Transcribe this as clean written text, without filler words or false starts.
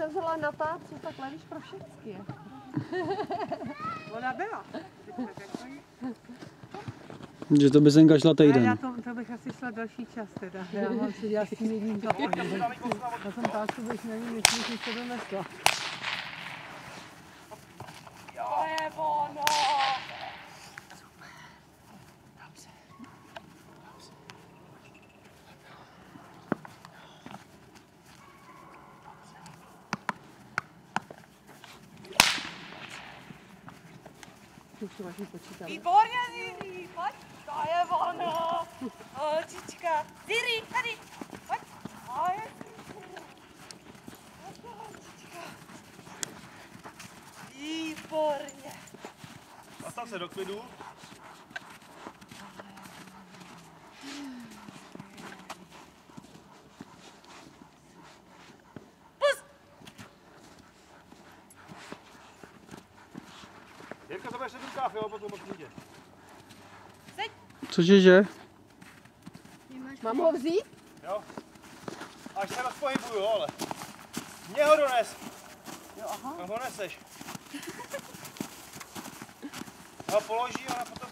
vyřezala na tácu, takhle víš pro všechny. Ona byla. Že to by Zenka šla týden. Já to bych asi šla další čas teda. Já mám si dělat s tím jedním zapojením. Na tom tácu bych nevím, jestli se donesla. To je ono! Výborně, Ziri, pojď, to je ono. Holčička, Ziri, tady, pojď, to je holčička. Výborně. Nastav se do klidu. Jirka, to budeš v káfe, jo, potom odjde. Cože? Mám ho vzít? Jo. Až se rozpohybuju, ale. Mě ho dones. Jo, aha. Kam ho neseš? Já ho položím a potom